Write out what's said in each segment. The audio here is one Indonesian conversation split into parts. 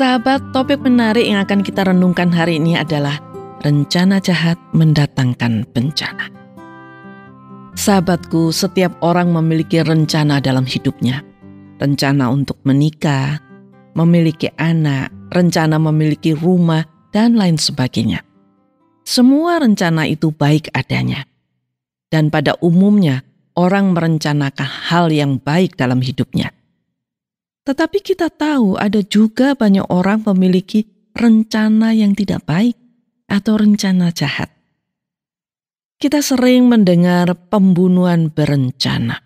Sahabat, topik menarik yang akan kita renungkan hari ini adalah rencana jahat mendatangkan bencana. Sahabatku, setiap orang memiliki rencana dalam hidupnya. Rencana untuk menikah, memiliki anak, rencana memiliki rumah, dan lain sebagainya. Semua rencana itu baik adanya. Dan pada umumnya, orang merencanakan hal yang baik dalam hidupnya. Tetapi kita tahu ada juga banyak orang memiliki rencana yang tidak baik atau rencana jahat. Kita sering mendengar pembunuhan berencana,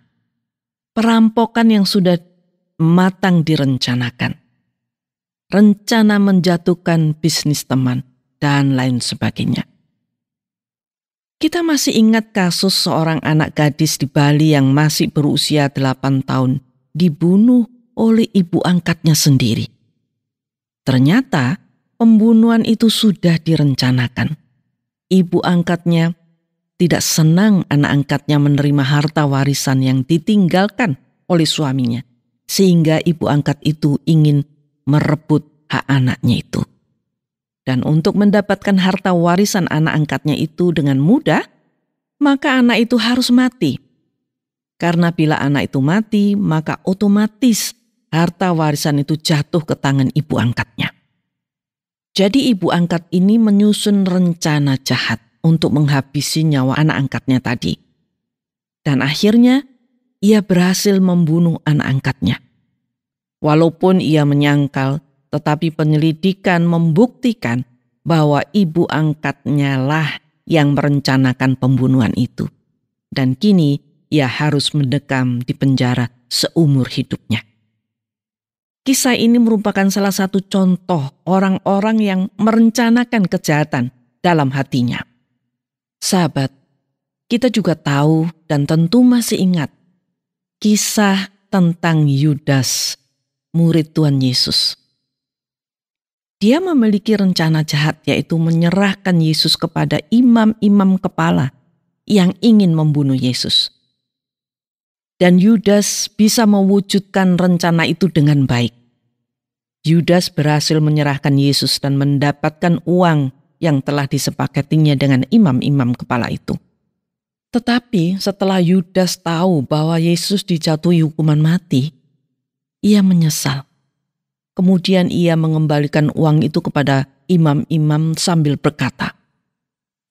perampokan yang sudah matang direncanakan, rencana menjatuhkan bisnis teman, dan lain sebagainya. Kita masih ingat kasus seorang anak gadis di Bali yang masih berusia 8 tahun dibunuh oleh ibu angkatnya sendiri. Ternyata pembunuhan itu sudah direncanakan. Ibu angkatnya tidak senang anak angkatnya menerima harta warisan yang ditinggalkan oleh suaminya, sehingga ibu angkat itu ingin merebut hak anaknya itu. Dan untuk mendapatkan harta warisan anak angkatnya itu dengan mudah, maka anak itu harus mati. Karena bila anak itu mati, maka otomatis harta warisan itu jatuh ke tangan ibu angkatnya. Jadi ibu angkat ini menyusun rencana jahat untuk menghabisi nyawa anak angkatnya tadi. Dan akhirnya ia berhasil membunuh anak angkatnya. Walaupun ia menyangkal, tetapi penyelidikan membuktikan bahwa ibu angkatnya lah yang merencanakan pembunuhan itu. Dan kini ia harus mendekam di penjara seumur hidupnya. Kisah ini merupakan salah satu contoh orang-orang yang merencanakan kejahatan dalam hatinya. Sahabat, kita juga tahu dan tentu masih ingat kisah tentang Yudas, murid Tuhan Yesus. Dia memiliki rencana jahat, yaitu menyerahkan Yesus kepada imam-imam kepala yang ingin membunuh Yesus. Dan Yudas bisa mewujudkan rencana itu dengan baik. Yudas berhasil menyerahkan Yesus dan mendapatkan uang yang telah disepakatinya dengan imam-imam kepala itu. Tetapi setelah Yudas tahu bahwa Yesus dijatuhi hukuman mati, ia menyesal. Kemudian ia mengembalikan uang itu kepada imam-imam sambil berkata,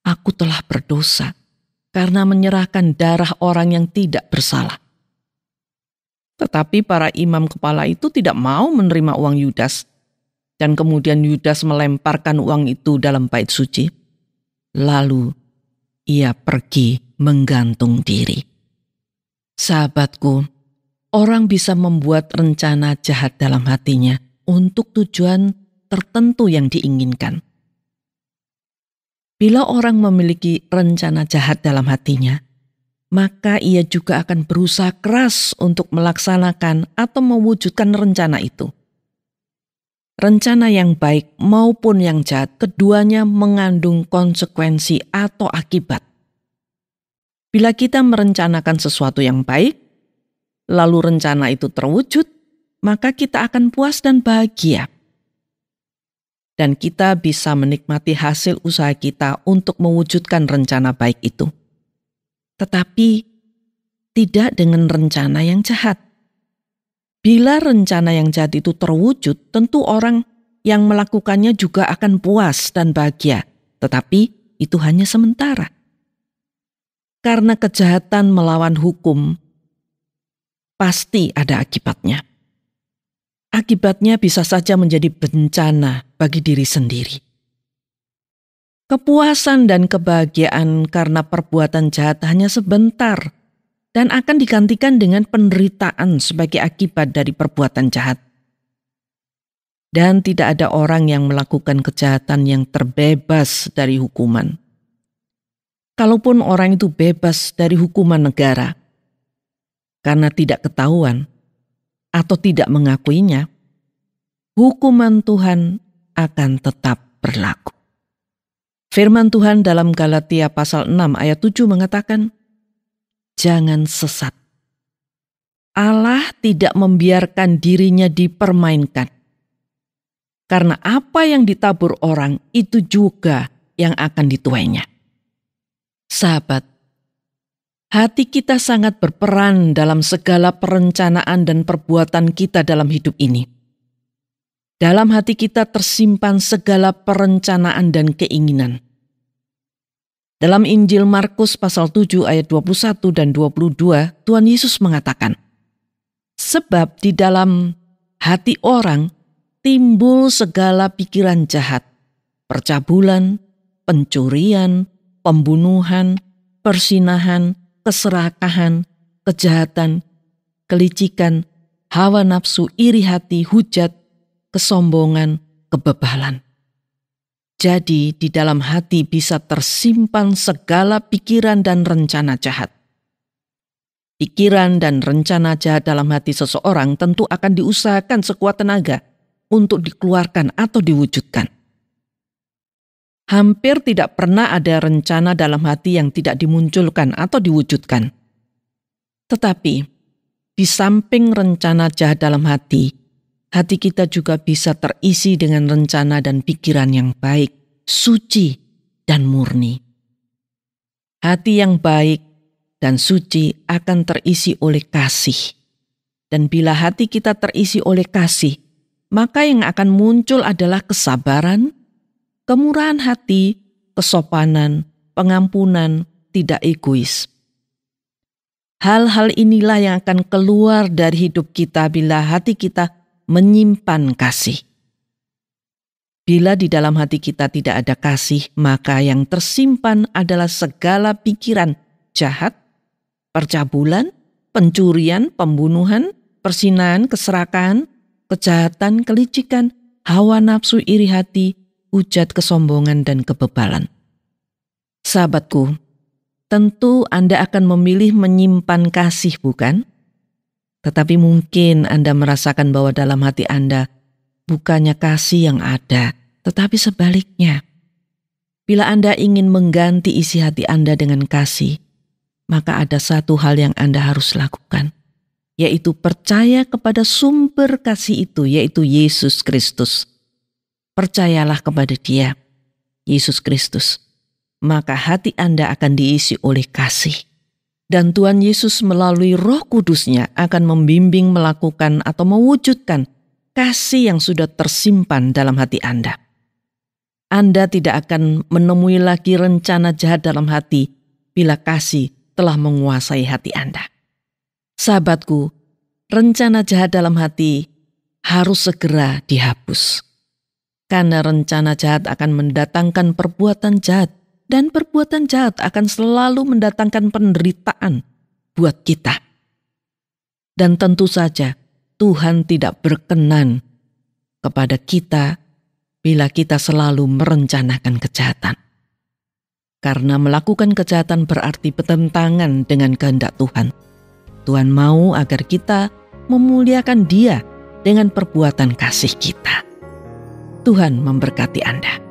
"Aku telah berdosa karena menyerahkan darah orang yang tidak bersalah." Tetapi para imam kepala itu tidak mau menerima uang Yudas. Dan kemudian Yudas melemparkan uang itu dalam bait suci. Lalu ia pergi menggantung diri. Sahabatku, orang bisa membuat rencana jahat dalam hatinya untuk tujuan tertentu yang diinginkan. Bila orang memiliki rencana jahat dalam hatinya, maka ia juga akan berusaha keras untuk melaksanakan atau mewujudkan rencana itu. Rencana yang baik maupun yang jahat, keduanya mengandung konsekuensi atau akibat. Bila kita merencanakan sesuatu yang baik, lalu rencana itu terwujud, maka kita akan puas dan bahagia. Dan kita bisa menikmati hasil usaha kita untuk mewujudkan rencana baik itu. Tetapi tidak dengan rencana yang jahat. Bila rencana yang jahat itu terwujud, tentu orang yang melakukannya juga akan puas dan bahagia. Tetapi itu hanya sementara. Karena kejahatan melawan hukum, pasti ada akibatnya. Akibatnya bisa saja menjadi bencana bagi diri sendiri. Kepuasan dan kebahagiaan karena perbuatan jahat hanya sebentar dan akan digantikan dengan penderitaan sebagai akibat dari perbuatan jahat. Dan tidak ada orang yang melakukan kejahatan yang terbebas dari hukuman. Kalaupun orang itu bebas dari hukuman negara karena tidak ketahuan atau tidak mengakuinya, hukuman Tuhan akan tetap berlaku. Firman Tuhan dalam Galatia pasal 6 ayat 7 mengatakan, "Jangan sesat. Allah tidak membiarkan dirinya dipermainkan. Karena apa yang ditabur orang itu juga yang akan dituainya. Sahabat, hati kita sangat berperan dalam segala perencanaan dan perbuatan kita dalam hidup ini. Dalam hati kita tersimpan segala perencanaan dan keinginan. Dalam Injil Markus pasal 7 ayat 21 dan 22, Tuhan Yesus mengatakan, "Sebab di dalam hati orang timbul segala pikiran jahat, percabulan, pencurian, pembunuhan, persinahan, keserakahan, kejahatan, kelicikan, hawa nafsu, iri hati, hujat, kesombongan, kebebalan." Jadi di dalam hati bisa tersimpan segala pikiran dan rencana jahat. Pikiran dan rencana jahat dalam hati seseorang tentu akan diusahakan sekuat tenaga untuk dikeluarkan atau diwujudkan. Hampir tidak pernah ada rencana dalam hati yang tidak dimunculkan atau diwujudkan. Tetapi, di samping rencana jahat dalam hati kita juga bisa terisi dengan rencana dan pikiran yang baik, suci, dan murni. Hati yang baik dan suci akan terisi oleh kasih. Dan bila hati kita terisi oleh kasih, maka yang akan muncul adalah kesabaran, kemurahan hati, kesopanan, pengampunan, tidak egois. Hal-hal inilah yang akan keluar dari hidup kita bila hati kita menyimpan kasih. Bila di dalam hati kita tidak ada kasih, maka yang tersimpan adalah segala pikiran jahat, percabulan, pencurian, pembunuhan, persinahan, keserakahan, kejahatan, kelicikan, hawa nafsu, iri hati, hujat, kesombongan, dan kebebalan. Sahabatku, tentu Anda akan memilih menyimpan kasih, bukan? Tetapi mungkin Anda merasakan bahwa dalam hati Anda bukannya kasih yang ada, tetapi sebaliknya. Bila Anda ingin mengganti isi hati Anda dengan kasih, maka ada satu hal yang Anda harus lakukan, yaitu percaya kepada sumber kasih itu, yaitu Yesus Kristus. Percayalah kepada Dia, Yesus Kristus, maka hati Anda akan diisi oleh kasih. Dan Tuhan Yesus melalui Roh Kudus-Nya akan membimbing melakukan atau mewujudkan kasih yang sudah tersimpan dalam hati Anda. Anda tidak akan menemui lagi rencana jahat dalam hati bila kasih telah menguasai hati Anda. Sahabatku, rencana jahat dalam hati harus segera dihapus. Karena rencana jahat akan mendatangkan perbuatan jahat, dan perbuatan jahat akan selalu mendatangkan penderitaan buat kita. Dan tentu saja Tuhan tidak berkenan kepada kita bila kita selalu merencanakan kejahatan. Karena melakukan kejahatan berarti bertentangan dengan kehendak Tuhan. Tuhan mau agar kita memuliakan Dia dengan perbuatan kasih kita. Tuhan memberkati Anda.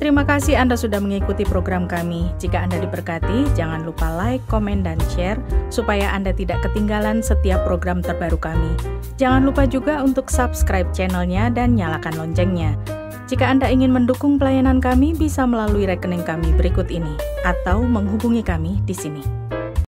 Terima kasih Anda sudah mengikuti program kami. Jika Anda diberkati, jangan lupa like, komen, dan share supaya Anda tidak ketinggalan setiap program terbaru kami. Jangan lupa juga untuk subscribe channelnya dan nyalakan loncengnya. Jika Anda ingin mendukung pelayanan kami, bisa melalui rekening kami berikut ini atau menghubungi kami di sini.